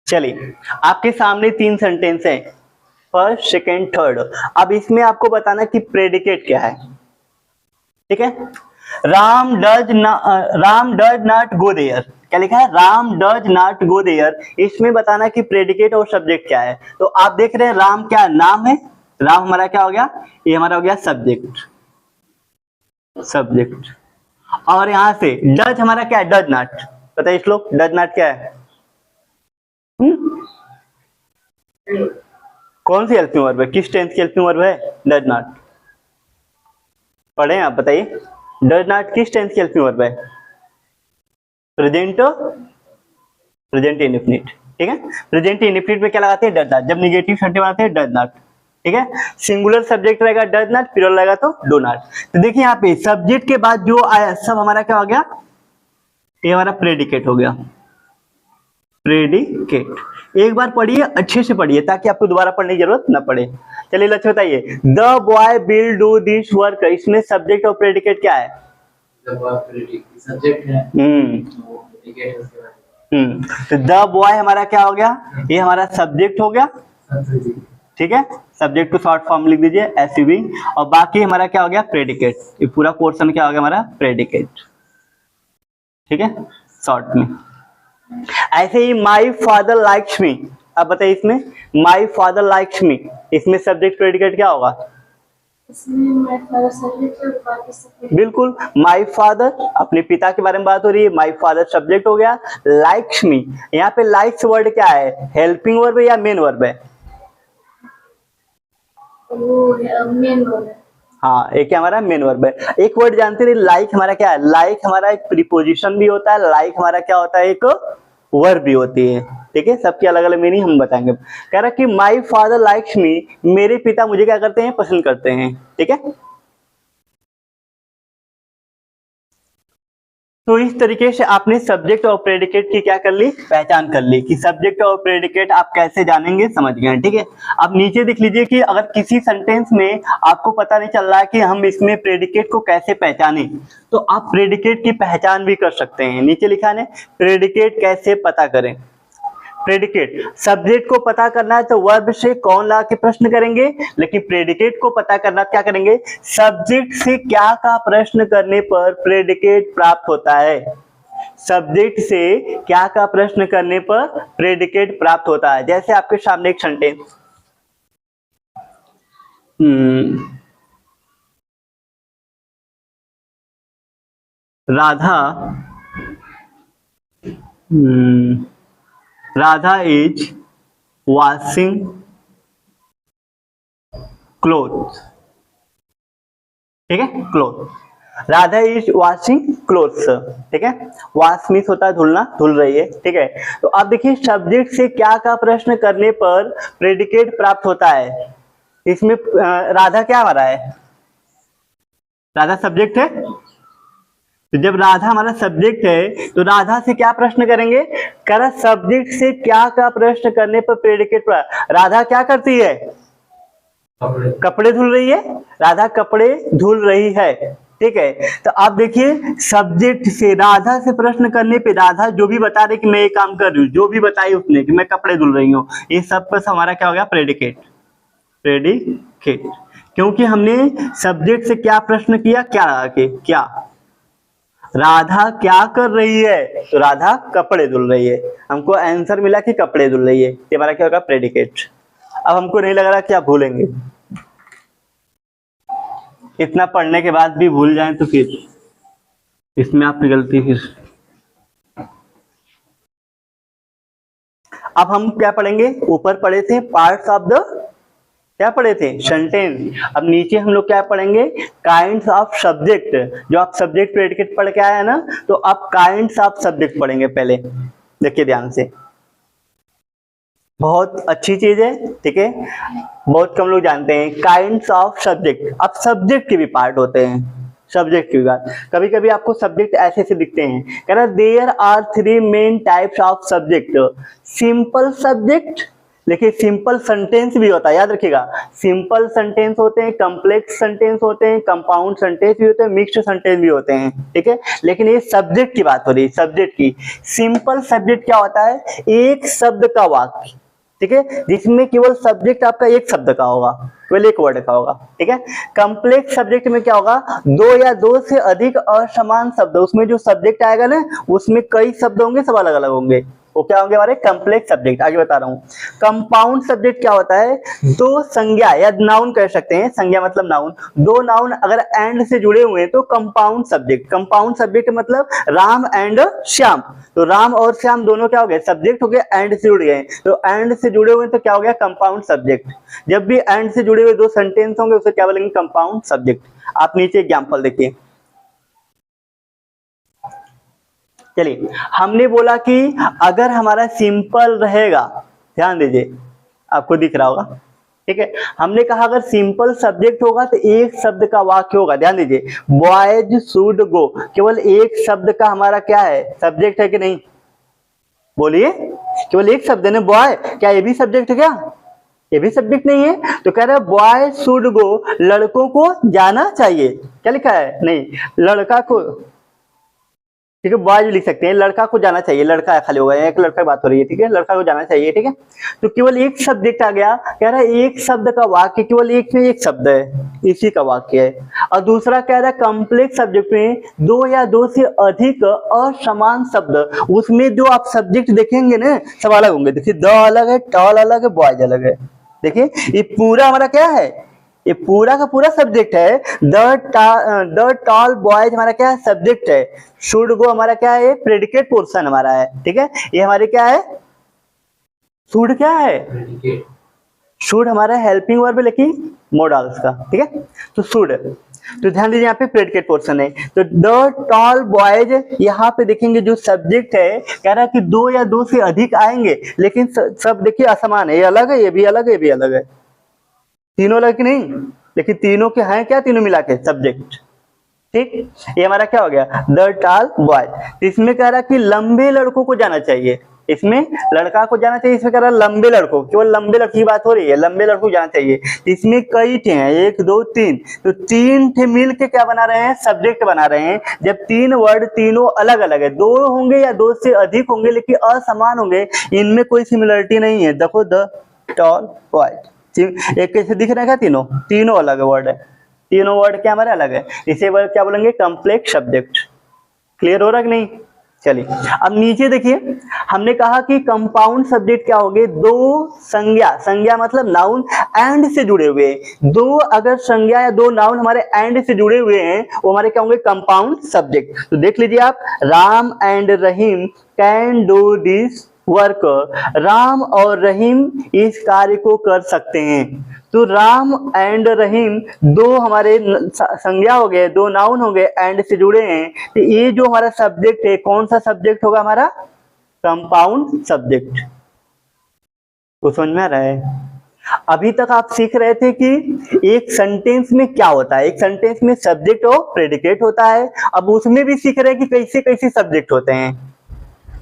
चलिए, आपके सामने 3 सेंटेंस हैं, फर्स्ट, सेकेंड, थर्ड। अब इसमें आपको बताना कि प्रेडिकेट क्या है। ठीक है, Ram does not go there, क्या लिखा है, Ram does not go there. इसमें बताना कि प्रेडिकेट और सब्जेक्ट क्या है। तो आप देख रहे हैं राम क्या नाम है, राम हमारा क्या हो गया, ये हमारा हो गया सब्जेक्ट, सब्जेक्ट। और यहां से डज हमारा क्या है, डज नॉट। बताइए श्लोक, डज नॉट क्या है, कौन सी हेल्पिंग वर्ब है, किस टेंस की हेल्पिंग वर्ब है, डज नॉट। पढ़े आप, बताइए डज नॉट किस टेंस की हेल्पिंग वर्ब है, प्रेजेंट, प्रेजेंट इंडेफिनिट। ठीक है, प्रेजेंट इंडेफिनिट में क्या लगाते हैं, डज नॉट। जब निगेटिव सेंटेंस बनाते हैं, डज नॉट। ठीक है, सिंगुलर सब्जेक्ट रहेगा डज नॉट, प्लूरल रहेगा तो डू नॉट। तो देखिए यहाँ पे सब्जेक्ट के बाद जो आया सब हमारा क्या हो गया, ये हमारा प्रेडिकेट हो गया, प्रेडिकेट। एक बार पढ़िए, अच्छे से पढ़िए, ताकि आपको दोबारा पढ़ने की जरूरत ना पड़े। चलिए लक्ष्य बताइए, the boy will do this work, इसमें सब्जेक्ट और प्रेडिकेट क्या है, सब्जेक्ट है। तो द बॉय हमारा क्या हो गया, ये हमारा सब्जेक्ट हो गया। ठीक है, सब्जेक्ट को शॉर्ट फॉर्म लिख दीजिए एसयूवी, और बाकी हमारा क्या हो गया, प्रेडिकेट। ये पूरा पोर्शन क्या हो गया हमारा, प्रेडिकेट। ठीक है, शॉर्ट में। ऐसे ही माई फादर लाइक्स मी, अब बताइए इसमें माई फादर लाइक्स मी, इसमें सब्जेक्ट प्रेडिकेट क्या होगा, बिल्कुल माई फादर, अपने पिता के बारे में बात हो रही है, माई फादर सब्जेक्ट हो गया, लाइक्स मी, यहाँ पे लाइक्स वर्ड क्या है, हेल्पिंग वर्ब है या मेन वर्ब है, मेन वर्ब है। हाँ, एक हमारा मेन वर्ब है। एक वर्ड जानते रहिए, लाइक हमारा क्या है, लाइक हमारा एक प्रीपोजिशन भी होता है, लाइक हमारा क्या होता है, एक वर्ब भी होती है। ठीक है, सबकी अलग अलग मीनिंग हम बताएंगे। कह रहा कि माई फादर लाइक्स मी, मेरे पिता मुझे क्या करते हैं, पसंद करते हैं। ठीक है, तो इस तरीके से आपने सब्जेक्ट और प्रेडिकेट की क्या कर ली, पहचान कर ली, कि सब्जेक्ट और प्रेडिकेट आप कैसे जानेंगे, समझ गए। ठीक है, अब नीचे देख लीजिए कि अगर किसी सेंटेंस में आपको पता नहीं चल रहा है कि हम इसमें प्रेडिकेट को कैसे पहचानें, तो आप प्रेडिकेट की पहचान भी कर सकते हैं। नीचे लिखा है प्रेडिकेट कैसे पता करें। प्रेडिकेट, सब्जेक्ट को पता करना है तो वर्ब से कौन ला के प्रश्न करेंगे, लेकिन प्रेडिकेट को पता करना क्या करेंगे, सब्जेक्ट से क्या का प्रश्न करने पर प्रेडिकेट प्राप्त होता है। सब्जेक्ट से क्या का प्रश्न करने पर प्रेडिकेट प्राप्त होता है। जैसे आपके सामने एक sentence, Radha Radha is washing cloth, ठीक है, cloth. Radha is washing clothes, ठीक है। वॉश मीन्स होता है धुलना, धुल रही है, ठीक है। तो अब देखिए सब्जेक्ट से क्या का प्रश्न करने पर प्रेडिकेट प्राप्त होता है। इसमें राधा क्या हमारा है, राधा सब्जेक्ट है। तो जब राधा हमारा सब्जेक्ट है तो राधा से क्या प्रश्न करेंगे, कह सब्जेक्ट से क्या का प्रश्न करने पर प्रेडिकेट प्राप्त। राधा क्या करती है, कपड़े धुल रही है, राधा कपड़े धुल रही है, ठीक है। तो आप देखिए सब्जेक्ट से राधा से प्रश्न करने पे राधा जो भी बता रही कि मैं ये काम कर रही हूँ, जो भी बताई उसने कि मैं कपड़े धुल रही हूँ, ये सब पर हमारा क्या हो गया, प्रेडिकेट। प्रेडिकेट क्योंकि हमने सब्जेक्ट से क्या प्रश्न किया, क्या लगा के, क्या राधा क्या कर रही है, तो राधा कपड़े धुल रही है। हमको आंसर मिला कि कपड़े धुल रही है, ये हमारा क्या होगा, प्रेडिकेट। अब हमको नहीं लग रहा कि आप भूलेंगे, इतना पढ़ने के बाद भी भूल जाएं तो फिर इसमें आपकी गलती। फिर अब हम क्या पढ़ेंगे, ऊपर पढ़े थे पार्ट्स ऑफ द, क्या पढ़े थे, सेंटेंस। अब नीचे हम लोग क्या पढ़ेंगे, काइंड्स ऑफ सब्जेक्ट। जो आप सब्जेक्ट प्रेडिकेट पढ़ के आए हैं ना, तो आप काइंड्स ऑफ सब्जेक्ट पढ़ेंगे पहले, देखिए ध्यान से, बहुत अच्छी चीज है, ठीक है। बहुत कम लोग जानते हैं काइंड्स ऑफ सब्जेक्ट। अब सब्जेक्ट के भी पार्ट होते हैं, सब्जेक्ट की बात। कभी कभी आपको सब्जेक्ट ऐसे से दिखते हैं, कह रहा there are 3 main types of subject. Simple subject, देखिए सिंपल सेंटेंस भी होता है, याद रखिएगा। सिंपल सेंटेंस होते हैं, कॉम्प्लेक्स सेंटेंस होते हैं, कंपाउंड सेंटेंस भी होते हैं, मिक्स्ड सेंटेंस भी होते हैं, ठीक है। लेकिन ये सब्जेक्ट की बात हो रही है, सब्जेक्ट की। सिंपल सब्जेक्ट क्या होता है, एक शब्द का वाक्य, ठीक है, जिसमें केवल सब्जेक्ट आपका एक शब्द का होगा, केवल एक वर्ड का होगा, ठीक है। कॉम्प्लेक्स सब्जेक्ट में क्या होगा, 2 या 2 से अधिक असमान शब्द, उसमें जो सब्जेक्ट आएगा ना, उसमें कई शब्द होंगे, सब अलग अलग होंगे, वो क्या होंगे हमारे कॉम्प्लेक्स सब्जेक्ट। आगे बता रहा हूँ। कंपाउंड सब्जेक्ट क्या होता है, 2 संज्ञा या नाउन कह सकते हैं, संज्ञा मतलब नाउन, 2 नाउन अगर एंड से जुड़े हुए हैं तो कंपाउंड सब्जेक्ट। कंपाउंड सब्जेक्ट मतलब राम एंड श्याम, तो राम और श्याम दोनों क्या हो गए, सब्जेक्ट हो गए, एंड से जुड़ गए, तो एंड से जुड़े हुए तो क्या हो गया, कंपाउंड सब्जेक्ट। जब भी एंड से जुड़े हुए 2 सेंटेंस होंगे उसे क्या बोलेंगे, कंपाउंड सब्जेक्ट। आप नीचे एग्जाम्पल देखिए, चलिए हमने बोला कि अगर हमारा सिंपल रहेगा, ध्यान दीजिए आपको दिख रहा होगा, ठीक है। हमने कहा अगर सिंपल सब्जेक्ट होगा तो एक शब्द का वाक्य होगा, ध्यान दीजिए, बॉयज शुड गो, केवल एक शब्द का हमारा क्या है, सब्जेक्ट है कि नहीं, बोलिए, केवल एक शब्द है ना, बॉय, क्या ये भी सब्जेक्ट है, क्या ये भी सब्जेक्ट नहीं है। तो कह रहा है बॉय शुड गो, लड़कों को जाना चाहिए, क्या लिखा है, नहीं, लड़का को, ठीक है, बॉयज लिख सकते हैं, लड़का को जाना चाहिए, लड़का खाली होगा, एक लड़का की बात हो रही है, ठीक है, लड़का को जाना चाहिए, ठीक है। तो केवल एक सब्जेक्ट आ गया, कह रहा है एक शब्द का वाक्य, केवल एक में एक शब्द है, इसी का वाक्य है। और दूसरा कह रहा है कॉम्प्लेक्स सब्जेक्ट में 2 या 2 से अधिक असमान शब्द, उसमें जो आप सब्जेक्ट देखेंगे ना सब अलग होंगे, देखिए द अलग है, टॉल अलग है, बॉयज अलग है, देखिए ये पूरा हमारा क्या है, ये पूरा का पूरा सब्जेक्ट है। द टॉल बॉयज हमारा क्या है, सब्जेक्ट है। शुड गो हमारा क्या है, प्रेडिकेट पोर्शन हमारा है, ठीक है। ये हमारे क्या है, शुड क्या है, शुड हमारा हेल्पिंग वर्ब लेकिन मोडल्स का, ठीक है। तो शुड, तो ध्यान दीजिए यहाँ पे प्रेडिकेट पोर्शन है। तो द टॉल बॉयज यहाँ पे देखेंगे जो सब्जेक्ट है, कह रहा है कि 2 या 2 से अधिक आएंगे, लेकिन सब देखिए असमान है, ये अलग है, ये भी अलग है, ये भी अलग है, तीनों अलग नहीं, लेकिन तीनों के हैं क्या, तीनों मिला के सब्जेक्ट, ठीक। ये हमारा क्या हो गया, द टॉल बॉय। इसमें कह रहा कि लंबे लड़कों को जाना चाहिए, इसमें लड़का को जाना चाहिए, इसमें कह रहा लंबे लड़कों, केवल लंबे लड़की की बात हो रही है, लंबे लड़कों को जाना चाहिए। इसमें कई थे हैं, 1 2 3, तो 3 थे मिल के क्या बना रहे हैं, सब्जेक्ट बना रहे हैं। जब 3 वर्ड तीनों अलग अलग है, 2 होंगे या 2 से अधिक होंगे लेकिन असमान होंगे, इनमें कोई सिमिलरिटी नहीं है। देखो द टॉल बॉय, एक कैसे दिख रहा है, तीनों तीनों अलग वर्ड है, तीनों वर्ड क्या हमारे अलग है, इसे वर्ड क्या बोलेंगे, कॉम्प्लेक्स सब्जेक्ट। क्लियर हो रहा कि नहीं, चलिए अब नीचे देखिए, हमने कहा कि कंपाउंड सब्जेक्ट क्या हो गए, दो संज्ञा, संज्ञा मतलब नाउन एंड से जुड़े हुए, दो अगर संज्ञा या दो नाउन हमारे एंड से जुड़े हुए हैं वो हमारे क्या होंगे, कंपाउंड सब्जेक्ट। तो देख लीजिए आप, Ram and Rahim can do this work, Ram और रहीम इस कार्य को कर सकते हैं। तो राम एंड रहीम दो हमारे संज्ञा हो गए, दो नाउन हो गए, एंड से जुड़े हैं, तो ये जो हमारा सब्जेक्ट है कौन सा सब्जेक्ट होगा, हमारा कंपाउंड सब्जेक्ट। तो समझ में आ रहा है? अभी तक आप सीख रहे थे कि एक सेंटेंस में क्या होता है, एक सेंटेंस में सब्जेक्ट और प्रेडिकेट होता है। अब उसमें भी सीख रहे हैं कि कैसे कैसे सब्जेक्ट होते हैं,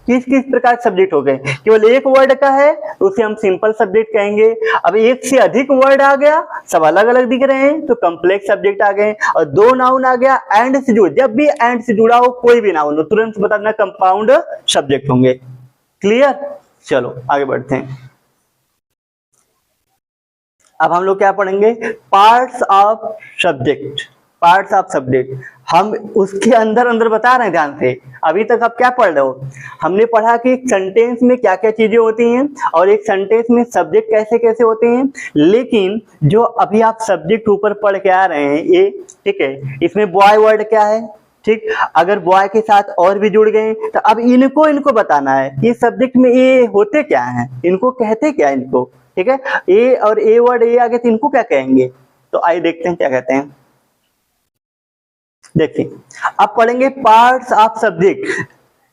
किस किस प्रकार सब्जेक्ट हो गए। केवल एक वर्ड का है तो उसे हम सिंपल सब्जेक्ट कहेंगे। अब एक से अधिक वर्ड आ गया, सब अलग अलग दिख रहे हैं, तो कॉम्प्लेक्स सब्जेक्ट आ गए। और दो नाउन आ गया एंड से जुड़े, जब भी एंड से जुड़ा हो कोई भी नाउन हो तुरंत बताना कंपाउंड सब्जेक्ट होंगे। क्लियर? चलो आगे बढ़ते हैं। अब हम लोग क्या पढ़ेंगे, parts of subject. Parts of subject हम उसके अंदर अंदर बता रहे हैं, ध्यान से। अभी तक आप क्या पढ़ रहे हो, हमने पढ़ा कि एक सेंटेंस में क्या क्या चीजें होती हैं और एक सेंटेंस में सब्जेक्ट कैसे कैसे होते हैं। लेकिन जो अभी आप सब्जेक्ट ऊपर पढ़ के आ रहे हैं ये, ठीक है, इसमें बॉय वर्ड क्या है, ठीक, अगर बॉय के साथ और भी जुड़ गए तो अब इनको बताना है ये सब्जेक्ट में ये होते क्या हैं, इनको कहते क्या, इनको, ठीक है, ए और ए वर्ड ए आगे तो इनको क्या कहेंगे। तो आइए देखते हैं क्या कहते हैं। देखिए अब पढ़ेंगे पार्ट्स ऑफ सब्जेक्ट।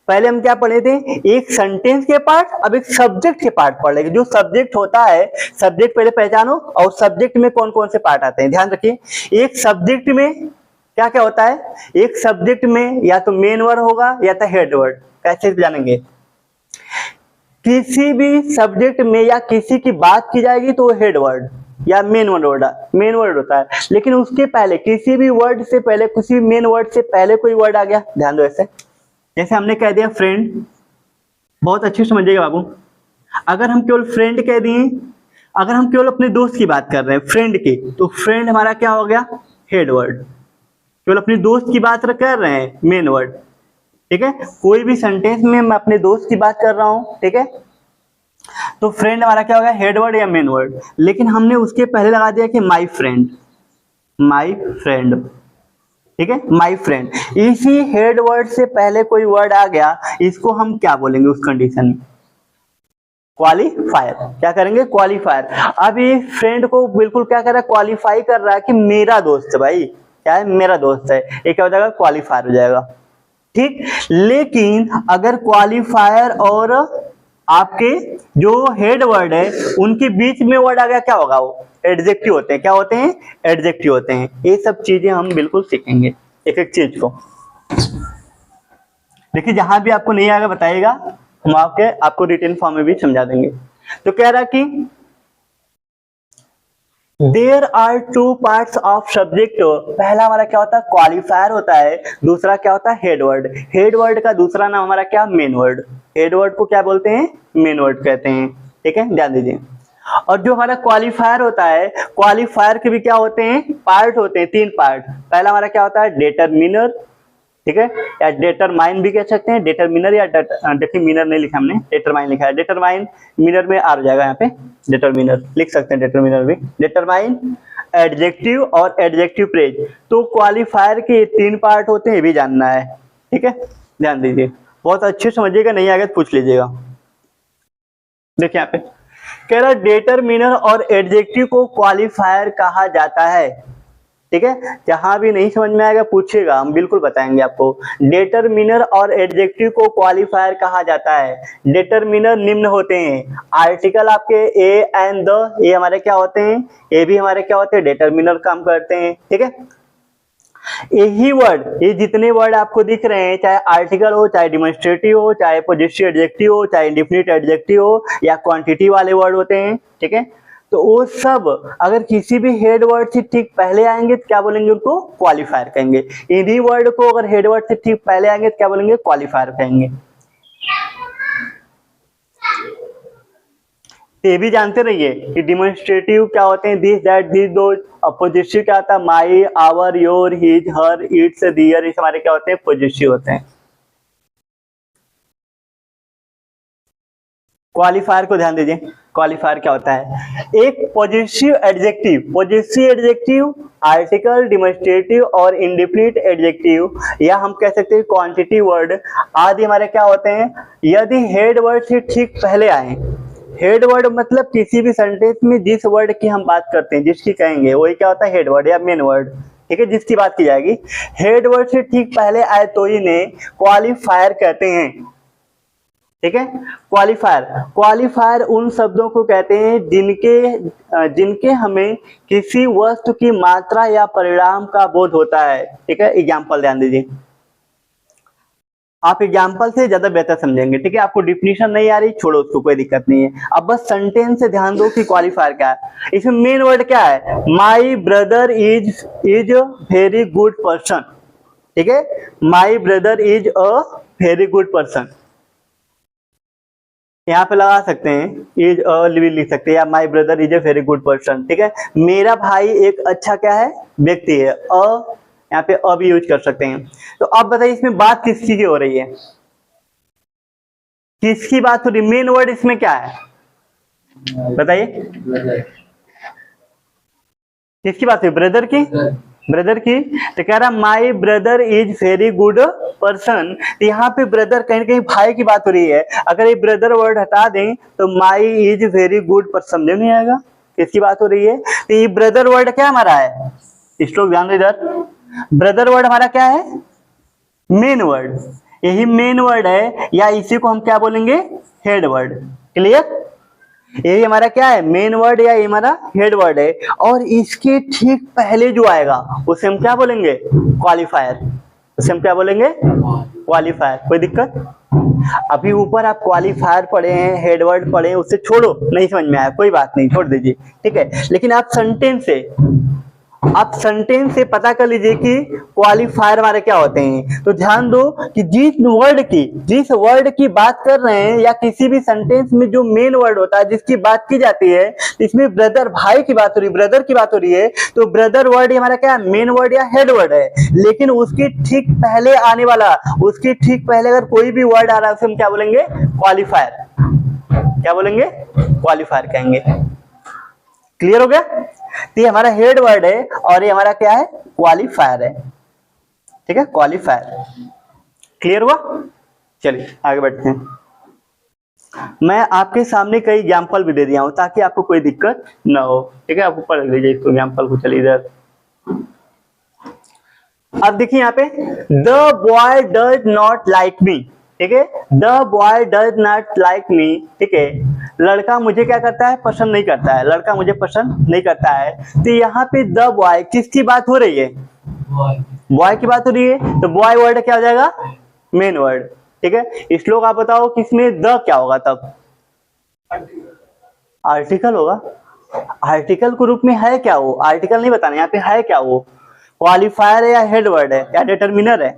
पहले हम क्या पढ़े थे, एक सेंटेंस के पार्ट, अब एक सब्जेक्ट के पार्ट पढ़ लेंगे। जो सब्जेक्ट होता है, सब्जेक्ट पहले पहचानो और सब्जेक्ट में कौन कौन से पार्ट आते हैं ध्यान रखिए। एक सब्जेक्ट में क्या क्या होता है, एक सब्जेक्ट में या तो मेन वर्ड होगा या तो हेड वर्ड। कैसे जानेंगे, किसी भी सब्जेक्ट में या किसी की बात की जाएगी तो हेड वर्ड या मेन वर्ड होता है। लेकिन उसके पहले किसी भी वर्ड से पहले, किसी मेन वर्ड से पहले कोई वर्ड आ गया, ध्यान दो। ऐसे जैसे हमने कह दिया फ्रेंड, बहुत अच्छे से समझिएगा बाबू। अगर हम केवल फ्रेंड कह दिए, अगर हम केवल अपने दोस्त की बात कर रहे हैं फ्रेंड की, तो फ्रेंड हमारा क्या हो गया, हेड वर्ड। केवल अपने दोस्त की बात कर रहे हैं, मेन वर्ड, ठीक है। कोई भी सेंटेंस में मैं अपने दोस्त की बात कर रहा हूं, ठीक है, तो फ्रेंड हमारा क्या होगा, हेड वर्ड या मेन वर्ड। लेकिन हमने उसके पहले लगा दिया कि माई फ्रेंड, ठीक है, माई फ्रेंड। इसी हेड वर्ड से पहले कोई वर्ड आ गया, इसको हम क्या बोलेंगे उस कंडीशन में, क्वालिफायर। क्या करेंगे, क्वालिफायर। अब ये फ्रेंड को बिल्कुल क्या कर रहा है, क्वालिफाई कर रहा है कि मेरा दोस्त है भाई, क्या है, मेरा दोस्त है। ये क्या हो जाएगा, क्वालिफायर हो जाएगा, ठीक। लेकिन अगर क्वालिफायर और आपके जो हेड वर्ड है उनके बीच में वर्ड आ गया, क्या होगा, वो एडजेक्टिव होते हैं। क्या होते हैं, एडजेक्टिव होते हैं। ये सब चीजें हम बिल्कुल सीखेंगे एक एक चीज को। देखिए जहां भी आपको नहीं आएगा बताइएगा, हम आपको रिटन फॉर्म में भी समझा देंगे। तो कह रहा कि there are two parts of subject. पहला हमारा क्या होता है, क्वालिफायर होता है। दूसरा क्या होता है, हेड वर्ड। हेड वर्ड का दूसरा नाम हमारा क्या, मेन वर्ड। हेड वर्ड को क्या बोलते हैं, मेन वर्ड कहते हैं, ठीक है, ध्यान दीजिए। और जो हमारा क्वालिफायर होता है, क्वालिफायर के भी क्या होते हैं, पार्ट होते हैं, तीन पार्ट। पहला हमारा क्या होता है, डिटरमिनर, ठीक है, या डिटरमाइन भी कह सकते हैं, डिटरमिनर या देखिए मिनर नहीं लिखा हमने, डिटरमाइन लिखा है। डिटरमाइन मिनर में आ जाएगा, यहाँ पे डिटरमिनर लिख सकते हैं, डिटरमिनर भी। डिटरमाइन, एडजेक्टिव और एडजेक्टिव प्रेज। तो क्वालिफायर के तीन पार्ट होते हैं, ये भी जानना है, ठीक है, ध्यान दीजिए, बहुत अच्छे समझिएगा, नहीं आगे तो पूछ लीजिएगा। देखिए यहाँ पे कह रहा है डिटरमिनर और एडजेक्टिव को क्वालिफायर कहा जाता है, ठीक है। जहां भी नहीं समझ में आएगा पूछिएगा, हम बिल्कुल बताएंगे आपको। डिटरमिनर और एडजेक्टिव को क्वालिफायर कहा जाता है। डिटरमिनर निम्न होते हैं, आर्टिकल आपके ए एंड द, ये हमारे क्या होते हैं, ये भी हमारे क्या होते हैं, डिटरमिनर काम करते हैं, ठीक है। यही वर्ड, ये जितने वर्ड आपको दिख रहे हैं, चाहे आर्टिकल हो, चाहे डिमोन्स्ट्रेटिव हो, चाहे पॉजिटिव एडजेक्टिव हो, चाहे इंडेफिनिट एडजेक्टिव हो, या क्वांटिटी वाले वर्ड होते हैं, ठीक है। तो वो सब अगर किसी भी हेड वर्ड से ठीक पहले आएंगे तो क्या बोलेंगे, उनको क्वालिफायर कहेंगे। इन्हीं वर्ड को अगर हेड वर्ड से ठीक पहले आएंगे तो क्या बोलेंगे, क्वालिफायर कहेंगे। ये भी जानते रहिए कि डिमोन्स्ट्रेटिव क्या होते हैं, दिस दैट दिस दोज। और पॉजिटिव क्या होता है, my, our, your, his, her, its, their, ये हमारे क्या होते हैं, पॉजिटिव होते हैं। क्वालिफायर को ध्यान दीजिए, क्वालिफायर क्या होता है? एक पॉजिटिव एडजेक्टिव, आर्टिकल, डिमोन्स्ट्रेटिव और इंडेफिनिट एडजेक्टिव, या हम कह सकते हैं क्वांटिटी वर्ड आदि हमारे क्या होते हैं? यदि हेड वर्ड से ठीक पहले आए, हेड वर्ड मतलब किसी भी सेंटेंस में जिस वर्ड की हम बात करते हैं, जिसकी कहेंगे वही क्या होता है? हेड वर्ड या मेन वर्ड, ठीक है, जिसकी बात की जाएगी। हेड वर्ड से ठीक पहले आए तो इन्हें क्वालिफायर कहते हैं, ठीक है। क्वालिफायर उन शब्दों को कहते हैं जिनके हमें किसी वस्तु की मात्रा या परिणाम का बोध होता है, ठीक है। एग्जाम्पल ध्यान दीजिए, आप एग्जाम्पल से ज्यादा बेहतर समझेंगे, ठीक है। आपको डिफिनीशन नहीं आ रही, छोड़ो उसको, कोई दिक्कत नहीं है। अब बस सेंटेंस से ध्यान दो कि क्वालिफायर क्या है। इसमें मेन वर्ड क्या है? My brother is very good person, ठीक है। My brother is a very good person, यहाँ पे लगा सकते हैं, इज अ लिख सकते हैं, या my brother is a very good person, ठीक है। मेरा भाई एक अच्छा क्या है? व्यक्ति है। यहाँ पे अब यूज कर सकते हैं। तो अब बताइए इसमें बात किसकी हो रही है? किसकी बात हो रही है? मेन वर्ड इसमें क्या है बताइए? किसकी बात है? ब्रदर की, ब्रदर की। तो कह रहा my brother is very good person, यहाँ पे ब्रदर कहीं ना कहीं भाई की बात हो रही है। अगर ये ब्रदर वर्ड हटा दें तो माई इज वेरी गुड पर्सन, समझ नहीं आएगा किसकी बात हो रही है। तो ये ब्रदर वर्ड क्या हमारा है? इस लोग ध्यान दो इधर, ब्रदर वर्ड हमारा क्या है? मेन वर्ड, यही मेन वर्ड है, या इसी को हम क्या बोलेंगे? Head word. क्लियर? यही हमारा क्या है? मेन वर्ड, या ये हमारा हेड वर्ड है। और इसके ठीक पहले जो आएगा उसे हम क्या बोलेंगे? क्वालिफायर। उसे हम क्या बोलेंगे? क्वालिफायर। कोई दिक्कत? अभी ऊपर आप क्वालिफायर पढ़े हैं, हेड वर्ड पढ़े हैं, उससे छोड़ो, नहीं समझ में आया कोई बात नहीं, छोड़ दीजिए, ठीक है। लेकिन आप सेंटेंस से पता कर लीजिए कि क्वालिफायर हमारे क्या होते हैं। तो ध्यान दो कि जिस वर्ड की बात कर रहे हैं, या किसी भी सेंटेंस में जो मेन वर्ड होता है जिसकी बात की जाती है, इसमें ब्रदर भाई की बात हो रही है, ब्रदर की बात हो रही है, तो ब्रदर वर्ड हमारा क्या है? मेन वर्ड या हेड वर्ड है। लेकिन उसके ठीक पहले आने वाला, उसके ठीक पहले अगर कोई भी वर्ड आ रहा है उसे हम क्या बोलेंगे? क्वालिफायर। क्या बोलेंगे? क्वालिफायर कहेंगे। क्लियर हो गया? तो ये हमारा हेड वर्ड है और ये हमारा क्या है? क्वालिफायर है, ठीक है, क्वालिफायर। क्लियर हुआ? चलिए आगे बढ़ते हैं। मैं आपके सामने कई एग्जाम्पल भी दे दिया हूं ताकि आपको कोई दिक्कत ना हो, ठीक है। आप ऊपर रख लीजिए इसको, एग्जाम्पल को। चलिए इधर, अब देखिए यहाँ पे, the boy does not like me, ठीक है। The boy does not like me, ठीक है। लड़का मुझे क्या करता है? पसंद नहीं करता है। लड़का मुझे पसंद नहीं करता है। तो यहाँ पे द बॉय किसकी बात हो रही है? बॉय की बात हो रही है। तो बॉय वर्ड क्या हो जाएगा? मेन वर्ड, ठीक है। इस लोग आप बताओ किसमें द क्या होगा? तब आर्टिकल होगा। आर्टिकल के रूप में है क्या वो? आर्टिकल नहीं बताना, यहाँ पे है क्या वो? क्वालिफायर है या हेड वर्ड है या डिटर्मिनर है?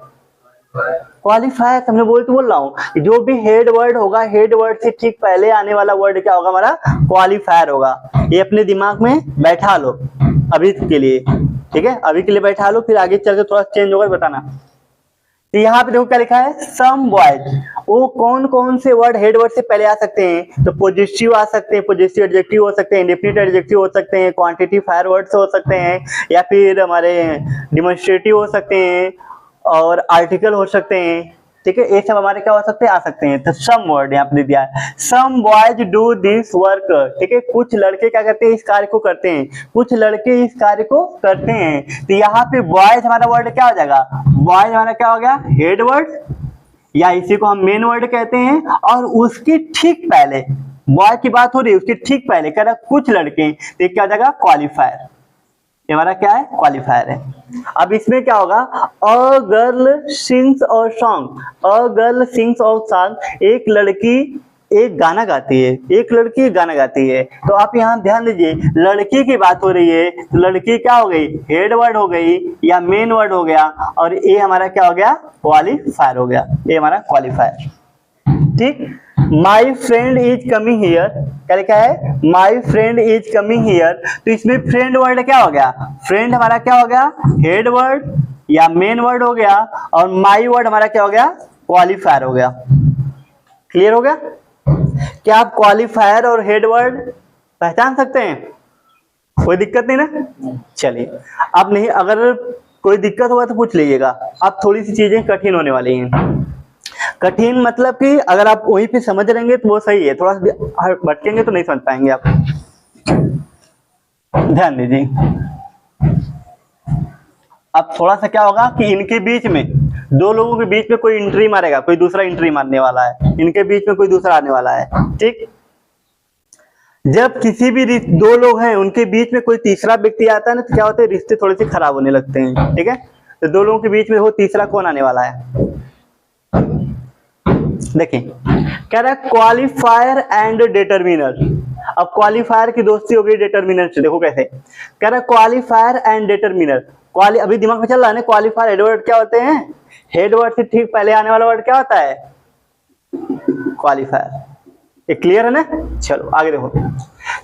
क्वालिफायर। हमने बोल रहा हूँ जो भी हेड वर्ड होगा, हेड वर्ड से ठीक पहले आने वाला वर्ड क्या होगा? हमारा क्वालिफायर होगा। ये अपने दिमाग में बैठा लो अभी के लिए, ठीक है। अभी के लिए बैठा लो, फिर आगे चल के थोड़ा चेंज होगा बताना। तो यहाँ पे देखो क्या लिखा है? Some boys. वो कौन कौन से वर्ड हेड वर्ड से पहले आ सकते हैं? तो पॉजिटिव आ सकते हैं, पॉजिटिव एडजेक्टिव हो सकते हैं, इंडेफिनिट एडजेक्टिव हो सकते हैं, क्वांटिटी फायर वर्ड्स हो सकते हैं, या फिर हमारे डिमोन्स्ट्रेटिव हो सकते हैं, और आर्टिकल हो सकते हैं, ठीक है। ये सब हमारे क्या हो सकते हैं? आ सकते हैं। तो सम वर्ड यहाँ पे दिया है, some boys do this work, ठीक है। कुछ लड़के क्या करते हैं? इस कार्य को करते हैं। कुछ लड़के इस कार्य को करते हैं। तो यहाँ पे बॉयज हमारा वर्ड क्या हो जाएगा? बॉयज हमारा क्या हो गया? हेड वर्ड, या इसी को हम मेन वर्ड कहते हैं। और उसके ठीक पहले बॉय की बात हो रही है, उसके ठीक पहले कह रहा कुछ लड़के, तो क्या हो जाएगा? क्वालिफायर। ये हमारा क्या है? क्वालिफायर है। अब इसमें क्या होगा? अ गर्ल सिंग्स और सॉन्ग, अ गर्ल सिंग्स और सॉन्ग, एक लड़की एक गाना गाती है, एक लड़की गाना गाती है। तो आप यहाँ ध्यान दीजिए, लड़की की बात हो रही है, तो लड़की क्या हो गई? हेड वर्ड हो गई या मेन वर्ड हो गया, और ये हमारा क्या हो गया? क्वालिफायर हो गया। ये हमारा क्वालिफायर, ठीक। My friend is coming here, क्या लिखा है? My friend is coming here. तो इसमें फ्रेंड वर्ड क्या हो गया? फ्रेंड हमारा क्या हो गया? हेड वर्ड या मेन वर्ड हो गया, और माई वर्ड हमारा क्या हो गया? क्वालिफायर हो गया। क्लियर हो गया? क्या आप क्वालिफायर और हेड वर्ड पहचान सकते हैं? कोई दिक्कत नहीं ना? चलिए, अब नहीं, अगर कोई दिक्कत होगा तो पूछ लीजिएगा। अब थोड़ी सी चीजें कठिन होने वाली हैं। कठिन मतलब कि अगर आप वहीं पे समझ रहेंगे तो वो सही है, थोड़ा सा भटकेंगे तो नहीं समझ पाएंगे आप। ध्यान दीजिए। अब थोड़ा सा क्या होगा कि इनके बीच में, दो लोगों के बीच में कोई एंट्री मारेगा, कोई दूसरा एंट्री मारने वाला है, इनके बीच में कोई दूसरा आने वाला है, ठीक। जब किसी भी दो लोग हैं उनके बीच में कोई तीसरा व्यक्ति आता है ना, तो क्या होता है, रिश्ते थोड़े से खराब होने लगते हैं, ठीक है। तो दो लोगों के बीच में वो तीसरा कौन आने वाला है? देखिए, कह रहा है क्वालिफायर एंड डिटरमिनर। अब क्वालिफायर की दोस्ती हो गई डिटरमिनर से, देखो कैसे कह रहा है, क्वालिफायर एंड डिटरमिनर। अभी दिमाग में चल रहा है ना, क्वालिफायर हेड वर्ड क्या होते हैं? हेड वर्ड से ठीक पहले आने वाला वर्ड क्या होता है? क्वालिफायर। ये क्लियर है ना? चलो आगे देखो,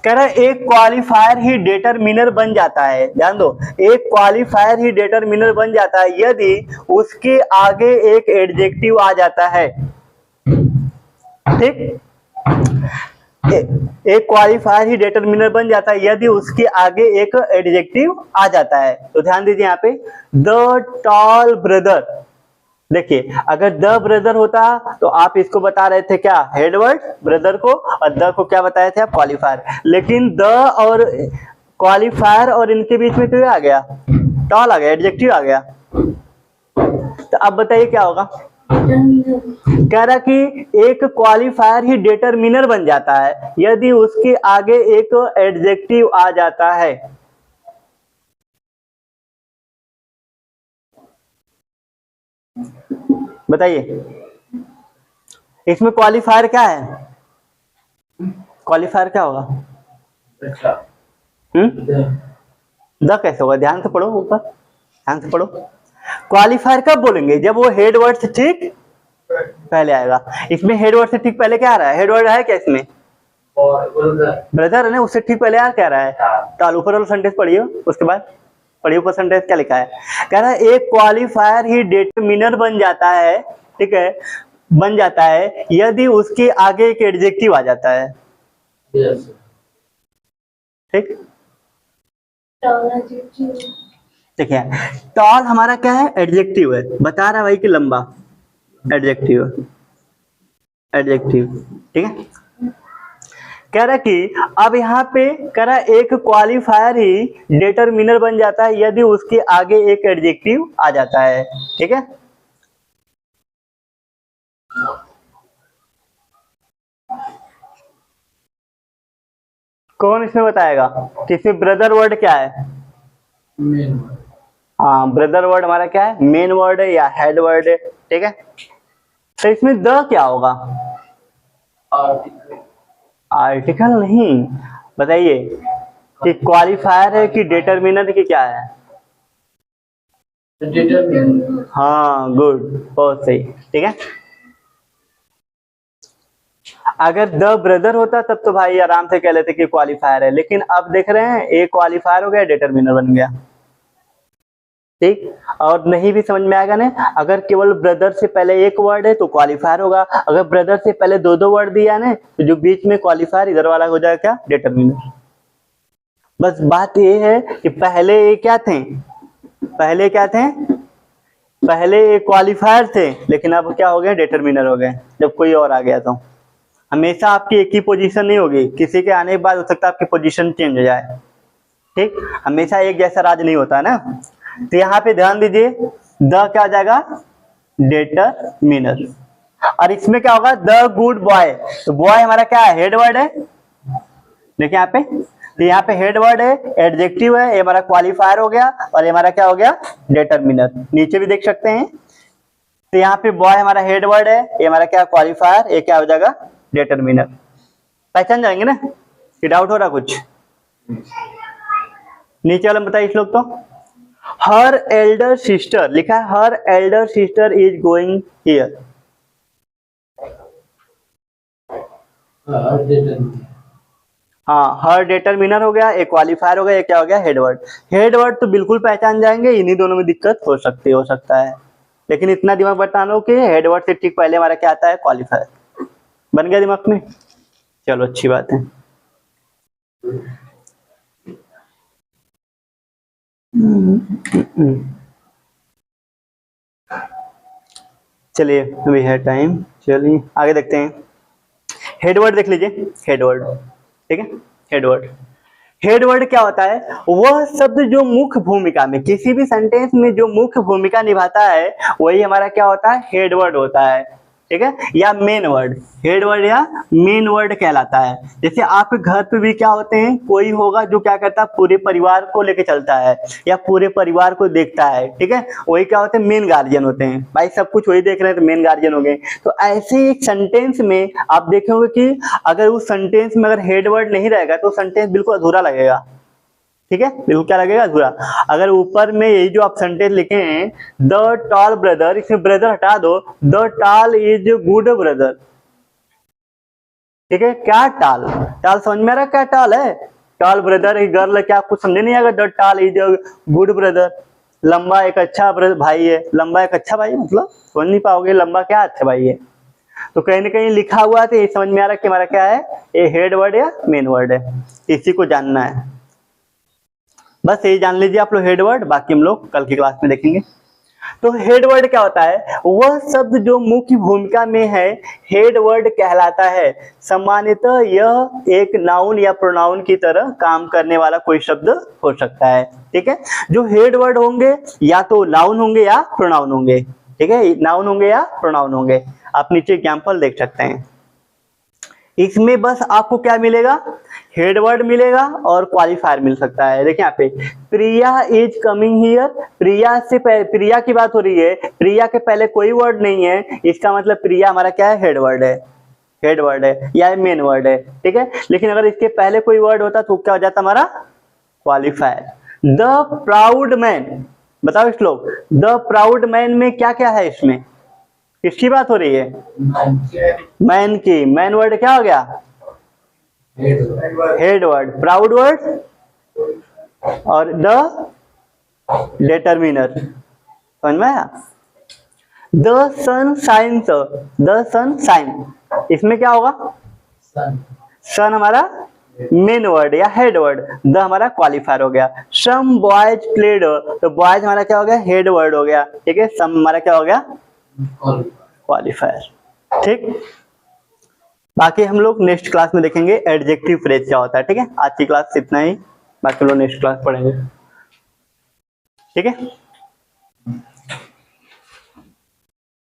कह रहा है एक क्वालिफायर ही डिटरमिनर बन जाता है। ध्यान दो, एक क्वालिफायर ही डिटरमिनर बन जाता है यदि उसके आगे एक एडजेक्टिव आ जाता है, ठीक। एक क्वालिफायर ही डिटरमिनर बन जाता है यदि उसके आगे एक एडजेक्टिव आ जाता है। तो ध्यान दीजिए यहाँ पे, द टॉल ब्रदर। देखिए, अगर द ब्रदर होता तो आप इसको बता रहे थे क्या? हेड वर्ड ब्रदर को, और द को क्या बताए थे आप? क्वालिफायर। लेकिन द और क्वालिफायर और इनके बीच में क्या आ गया? टॉल आ गया, एडजेक्टिव आ गया। तो अब बताइए क्या होगा? कह रहा कि एक क्वालिफायर ही डिटरमिनर बन जाता है यदि उसके आगे एक एडजेक्टिव आ जाता है। बताइए, इसमें क्वालिफायर क्या है? क्वालिफायर क्या होगा? द कैसे होगा? ध्यान से पढ़ो, ऊपर ध्यान से पढ़ो। क्वालिफायर कब बोलेंगे? जब वो हेड वर्ड से ठीक पहले आएगा। इसमें हेड वर्ड से ठीक पहले क्या आ रहा है? हेड वर्ड है क्या इसमें? ब्रदर है ना, उससे ठीक पहले यार क्या रहा है? तो ऊपर वाला सेंटेंस पढ़िए, उसके बाद पढ़िए ऊपर सेंटेंस क्या लिखा है। कह रहा है एक क्वालिफायर ही डिटरमिनर बन जाता है, ठीक है, बन जाता है यदि उसके आगे एक एडजेक्टिव आ जाता है, ठीक। देखिए, टॉल हमारा क्या है? एडजेक्टिव है, बता रहा है भाई कि लंबा, एडजेक्टिव, एडजेक्टिव, ठीक है। कह रहा कि अब यहाँ पे कह रहा एक क्वालिफायर ही डिटरमिनर बन जाता है यदि उसके आगे एक एडजेक्टिव आ जाता है, ठीक है। कौन इसमें बताएगा कि इसमें ब्रदर वर्ड क्या है? Main word. हाँ, ब्रदर वर्ड हमारा क्या है? मेन वर्ड है या हेड वर्ड है, ठीक है। तो इसमें द क्या होगा? आर्टिकल नहीं। बताइए कि क्वालिफायर है कि डिटरमिनर की क्या है? डिटरमिनर। हाँ, गुड, बहुत सही, ठीक है। अगर द ब्रदर होता तब तो भाई आराम से कह लेते कि क्वालिफायर है, लेकिन अब देख रहे हैं एक क्वालिफायर हो गया, डिटरमिनर बन गया, ठीक। और नहीं भी समझ में आएगा ना, अगर केवल ब्रदर से पहले एक वर्ड है तो क्वालिफायर होगा, अगर ब्रदर से पहले दो दो वर्ड दिया ना तो जो बीच में क्वालिफायर इधर वाला हो जाएगा क्या? डिटरमिनर। बस बात ये है कि पहले ये क्या थे? पहले क्या थे? पहले ये क्वालिफायर थे, लेकिन अब क्या हो गए? डिटरमिनर हो गए, जब कोई और आ गया। तो हमेशा आपकी एक ही पोजीशन नहीं होगी, किसी के आने के बाद हो सकता है आपकी पोजीशन चेंज हो जाए, ठीक। हमेशा एक जैसा राज नहीं होता ना। तो यहाँ पे ध्यान दीजिए, द क्या आ जाएगा? डिटरमिनर। और इसमें क्या होगा? The good boy. तो बॉय हमारा क्या है? हेड वर्ड है। देखिए यहाँ पे, तो यहाँ पे हेड वर्ड है, एडजेक्टिव है, ये हमारा क्वालिफायर हो गया, और ये हमारा क्या हो गया? डिटरमिनर। नीचे भी देख सकते हैं, तो यहाँ पे बॉय हमारा हेड वर्ड है, ये हमारा क्या? क्वालिफायर, ये क्या हो जाएगा? डिटरमिनर। पहचान जाएंगे ना? कि डाउट हो रहा कुछ? नीचे वाला बताइए श्लोक तो। हर एल्डर सिस्टर लिखा है, हर Elder sister is going here. हाँ, हर डिटरमिनर हो गया, एक क्वालिफायर हो गया, एक क्या हो गया? Head word. हेड वर्ड तो बिल्कुल पहचान जाएंगे, इन्हीं दोनों में दिक्कत हो सकता है, लेकिन इतना दिमाग बता लो कि हेड वर्ड से ठीक पहले हमारा क्या आता है? क्वालिफायर। बन गया दिमाग में? चलो अच्छी बात है। चलिए अभी है टाइम, चलिए आगे देखते हैं। हेडवर्ड देख लीजिए, हेडवर्ड, ठीक है। हेडवर्ड, हेडवर्ड क्या होता है? वह शब्द जो मुख्य भूमिका में, किसी भी सेंटेंस में जो मुख्य भूमिका निभाता है वही हमारा क्या होता है? हेडवर्ड होता है, ठीक है, या मेन वर्ड। हेडवर्ड या मेन वर्ड कहलाता है। जैसे आपके घर पे भी क्या होते हैं, कोई होगा जो क्या करता है, पूरे परिवार को लेके चलता है या पूरे परिवार को देखता है, ठीक है, वही क्या होते हैं? मेन गार्जियन होते हैं। भाई सब कुछ वही देख रहे हैं तो मेन गार्जियन हो गए। तो ऐसे एक सेंटेंस में आप देखेंगे कि अगर उस सेंटेंस में अगर हेडवर्ड नहीं रहेगा तो सेंटेंस बिल्कुल अधूरा लगेगा, ठीक है, बिल्कुल क्या लगेगा? अधूरा। अगर ऊपर में यही जो आप सेंटेंस लिखे हैं, द टॉल ब्रदर, इसमें ब्रदर हटा दो, the tall is good brother, ठीक है। क्या टाल? टाल समझ में आ रहा है? क्या टाल है? टॉल ब्रदर एक गर्ल, क्या आपको समझे नहीं आएगा? The tall is good brother, लंबा एक अच्छा ब्रदर भाई है। लंबा एक अच्छा भाई मतलब समझ नहीं पाओगे, लंबा क्या अच्छा भाई है। तो कहीं ना कहीं लिखा हुआ है तो ये समझ में आ रहा है कि हमारा क्या है, ये हेड वर्ड या मेन वर्ड है, इसी को जानना है। बस यही जान लीजिए आप लोग हेडवर्ड, बाकी हम लोग कल की क्लास में देखेंगे। तो हेडवर्ड क्या होता है? वह शब्द जो मुख्य भूमिका में है, हेडवर्ड कहलाता है। सामान्यतः यह एक नाउन या प्रोनाउन की तरह काम करने वाला कोई शब्द हो सकता है, ठीक है। जो हेडवर्ड होंगे या तो नाउन होंगे या प्रोनाउन होंगे, ठीक है, नाउन होंगे या प्रोनाउन होंगे। आप नीचे एग्जाम्पल देख सकते हैं। इसमें बस आपको क्या मिलेगा? हेडवर्ड मिलेगा और क्वालिफायर मिल सकता है। देखिए यहाँ पे, प्रिया इज कमिंग हियर, प्रिया से प्रिया की बात हो रही है, प्रिया के पहले कोई वर्ड नहीं है, इसका मतलब प्रिया हमारा क्या है? हेडवर्ड है, हेडवर्ड है या मेन वर्ड है, ठीक है। लेकिन अगर इसके पहले कोई वर्ड होता तो क्या हो जाता हमारा? क्वालिफायर। द प्राउड मैन, बताओ इस लोग, द प्राउड मैन में क्या क्या है? इसमें किसकी बात हो रही है? मैन की। मैन वर्ड क्या हो गया? Head word. प्राउड वर्ड और द डिटरमिनर, समझ में आया? The sun shines, the sun shine, इसमें क्या होगा? सन हमारा मेन वर्ड या हेड वर्ड, द हमारा क्वालिफायर हो गया। सम बॉयज प्लेड, तो बॉयज हमारा क्या हो गया? हेड वर्ड हो गया, ठीक है। सम हमारा क्या हो गया? क्वालिफायर, ठीक। बाकी हम लोग नेक्स्ट क्लास में देखेंगे एडजेक्टिव फ्रेज क्या होता है, ठीक है। आज की क्लास इतना ही, बाकी लोग नेक्स्ट क्लास पढ़ेंगे, ठीक है।